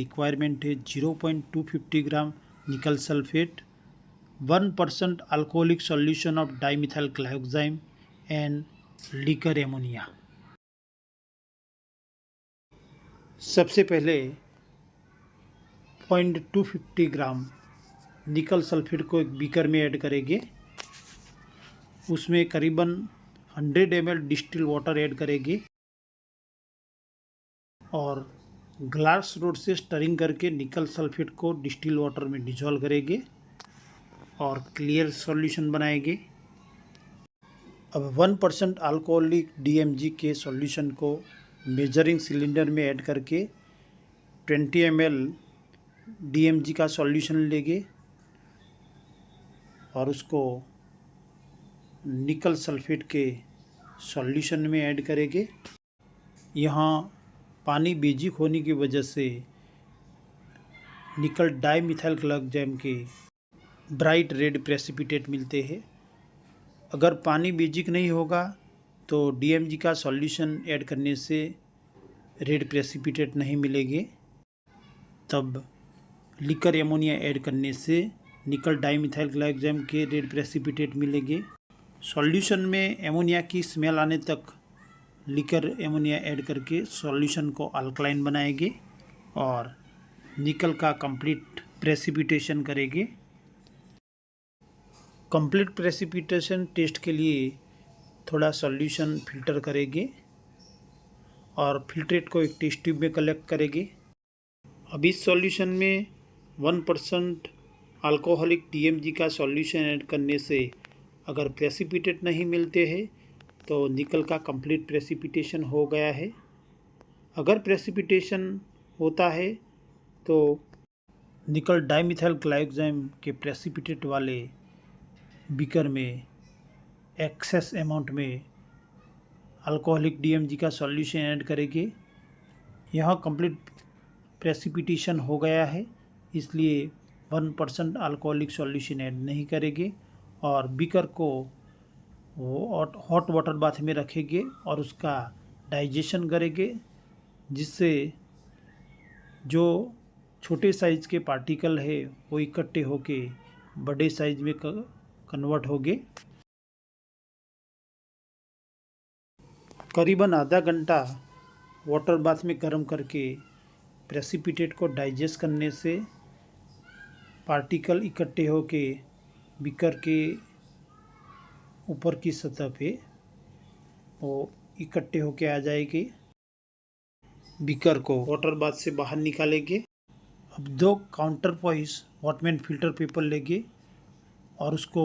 Requirement है 0.250 gram nickel sulphate, 1% alcoholic solution of dimethyl glyoxime and liquor ammonia. सबसे पहले 0.250 gram nickel sulphate को एक बीकर में ऐड करेंगे। उसमें करीबन 100 ml डिस्टिल वाटर ऐड करेंगे और ग्लास रोड से स्टरिंग करके निकल सल्फेट को डिस्टिल वाटर में डिजोल्व करेंगे और क्लियर सॉल्यूशन बनाएंगे। अब 1% अल्कोहलिक DMG के सॉल्यूशन को मेजरिंग सिलेंडर में ऐड करके 20 ml DMG का सॉल्यूशन लेंगे और उसको निकल सल्फेट के सॉल्यूशन में ऐड करेंगे। यहाँ पानी बेजिक होने की वजह से निकल डाइमिथाइल क्लायोक्साइम के ब्राइट रेड प्रेसिपिटेट मिलते हैं। अगर पानी बेजिक नहीं होगा तो DMG का सॉल्यूशन ऐड करने से रेड प्रेसिपिटेट नहीं मिलेंगे। तब लिकर एमोनिया ऐड करने से निकल डाइमिथाइल क्लायोक्साइम के रेड प्रेसिपिटेट मिलेंगे। सॉल्यूशन में एमोनिया की स्मेल आने तक लिकर एमोनिया ऐड करके सॉल्यूशन को अल्कलाइन बनाएंगे और निकल का कंप्लीट प्रेसिपिटेशन करेंगे। कंप्लीट प्रेसिपिटेशन टेस्ट के लिए थोड़ा सॉल्यूशन फिल्टर करेंगे और फिल्ट्रेट को एक टेस्ट ट्यूब में कलेक्ट करेंगे। अब इस सॉल्यूशन में 1% अल्कोहलिक DMG का सॉल्यूशन ऐड करने से अगर प्रेसिपिटेट नहीं मिलते हैं तो निकल का कंप्लीट प्रेसिपिटेशन हो गया है। अगर प्रेसिपिटेशन होता है तो निकल डाइमिथाइल क्लायोक्साइम के प्रेसिपिटेट वाले बीकर में एक्सेस अमाउंट में अल्कोहलिक DMG का सॉल्यूशन ऐड करेंगे। यह कंप्लीट प्रेसिपिटेशन हो गया है, इसलिए 1% अल्कोहलिक सॉल्यूशन ऐड नहीं करेंगे और बीकर को हॉट वाटर बाथ में रखेंगे और उसका डाइजेशन करेंगे, जिससे जो छोटे साइज़ के पार्टिकल है वो इकट्ठे होके बड़े साइज़ में कन्वर्ट होंगे। करीबन आधा घंटा वाटर बाथ में गर्म करके प्रेसिपिटेट को डाइजेस्ट करने से पार्टिकल इकट्ठे होके बीकर के ऊपर की सतह पे वो इकट्ठे होके आ जाएंगे। बीकर को वाटर बाथ से बाहर निकालेंगे। अब 2 काउंटर पॉइस वॉटमैन फिल्टर पेपर लेंगे और उसको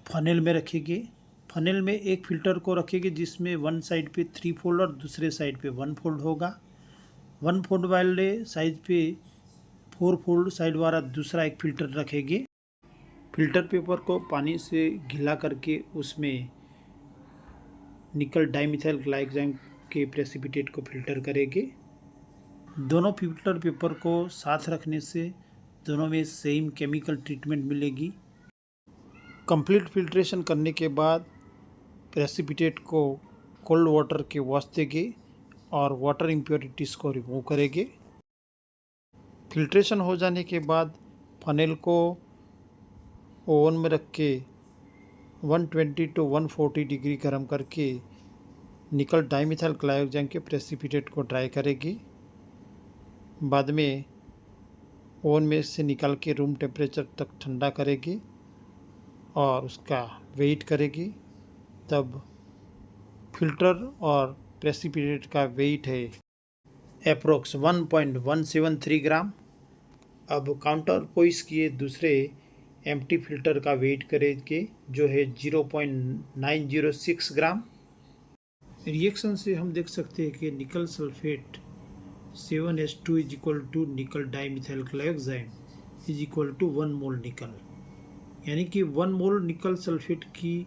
फनेल में रखेंगे। फनेल में एक फ़िल्टर को रखेंगे जिसमें 1 साइड पे 3 फोल्ड और दूसरे साइड पे 1 फोल्ड होगा। 1 फोल्ड वाले साइड पे 4 फोल्ड साइड वाला दूसरा एक फ़िल्टर रखेंगे। फ़िल्टर पेपर को पानी से गीला करके उसमें निकल डाइमिथाइल क्लायोक्साइम के प्रेसिपिटेट को फिल्टर करेंगे। दोनों फ़िल्टर पेपर को साथ रखने से दोनों में सेम केमिकल ट्रीटमेंट मिलेगी। कंप्लीट फिल्ट्रेशन करने के बाद प्रेसिपिटेट को कोल्ड वाटर के वॉश देंगे और वाटर इम्प्योरिटीज़ को रिमूव करेंगे। फिल्ट्रेशन हो जाने के बाद फनेल को ओवन में रख के 120 to 140 डिग्री गर्म करके निकल डाइमिथाइल क्लायोक्साइम के प्रेसिपिटेट को ड्राई करेगी। बाद में ओवन में से निकाल के रूम टेम्परेचर तक ठंडा करेगी और उसका वेट करेगी। तब फिल्टर और प्रेसिपिटेट का वेट है अप्रोक्स 1.173 ग्राम। अब काउंटर पॉइस किए दूसरे एम्प्टी फिल्टर का वेट करेंगे जो है 0.906 ग्राम। रिएक्शन से हम देख सकते हैं कि nickel sulphate 7H2 is equal to nickel dimethyl glyoxime is equal to 1 mole nickel, यानी कि 1 मोल निकल सल्फेट की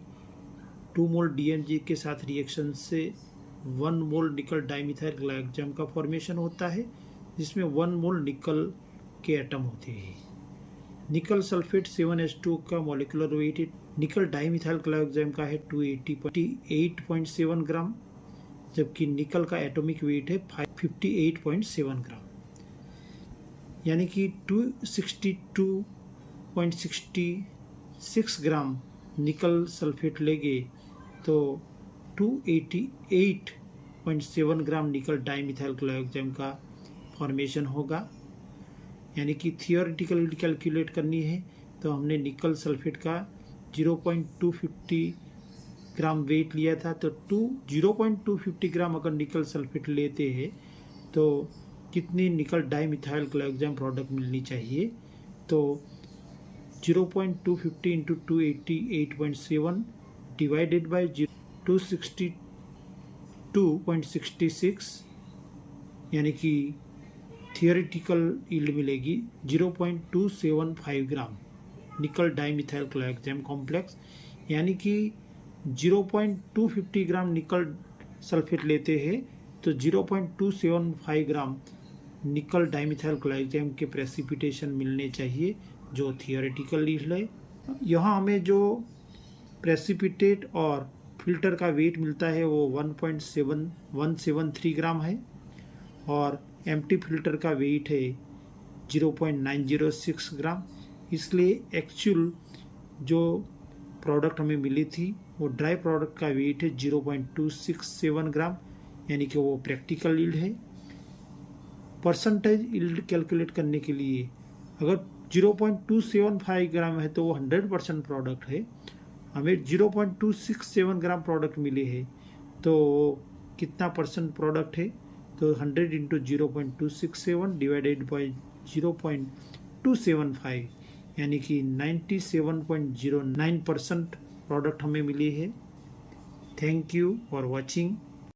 2 मोल DMG के साथ रिएक्शन से 1 मोल निकल डाइमिथाइल क्लायोक्साइम का फॉर्मेशन होता है, जिसमें 1 मोल निकल के एटम होते हैं। निकल सल्फेट 7H2 का मॉलिक्यूलर वेट निकल डाइमिथाइल क्लायोक्साइम का है 288.7 ग्राम, जबकि निकल का एटॉमिक वेट है 58.7 ग्राम। यानी कि 262.66 ग्राम निकल सल्फेट लेंगे तो 288.7 ग्राम निकल डाईमिथाइल क्लोरोक्साइड का फॉर्मेशन होगा। यानी कि थियोरेटिकल यील्ड कैलकुलेट करनी है तो हमने निकल सल्फेट का 0.250 ग्राम वेट लिया था, तो 0.250 ग्राम अगर निकल सल्फेट लेते हैं तो कितनी निकल डाईमिथाइल क्लोरोक्साइड प्रोडक्ट मिलनी चाहिए। तो 0.250 इंटू 288.7 डिवाइडेड बाई 262.66 यानी कि थियोरेटिकल यील्ड मिलेगी 0.275 ग्राम निकल डाईमिथाइल क्लोरोक्साइड कॉम्प्लेक्स। यानी कि 0.250 ग्राम निकल सल्फेट लेते हैं तो 0.275 ग्राम निकल डाईमिथाइल क्लोरोक्साइड के प्रेसिपिटेशन मिलने चाहिए, जो थियोरेटिकल यील्ड है। यहाँ हमें जो प्रेसिपिटेट और फिल्टर का वेट मिलता है वो 1.7173 ग्राम है और एम्प्टी फिल्टर का वेट है 0.906 ग्राम। इसलिए एक्चुअल जो प्रोडक्ट हमें मिली थी वो ड्राई प्रोडक्ट का वेट है 0.267 ग्राम, यानी कि वो प्रैक्टिकल यील्ड है। परसेंटेज यील्ड कैलकुलेट करने के लिए अगर 0.275 ग्राम है तो वो 100% प्रोडक्ट है। हमें 0.267 ग्राम प्रोडक्ट मिले हैं तो कितना परसेंट प्रोडक्ट है, तो 100 इंटू 0.267 डिवाइडेड बाई 0.275 यानी कि 97.09% प्रोडक्ट हमें मिली है। Thank you for watching.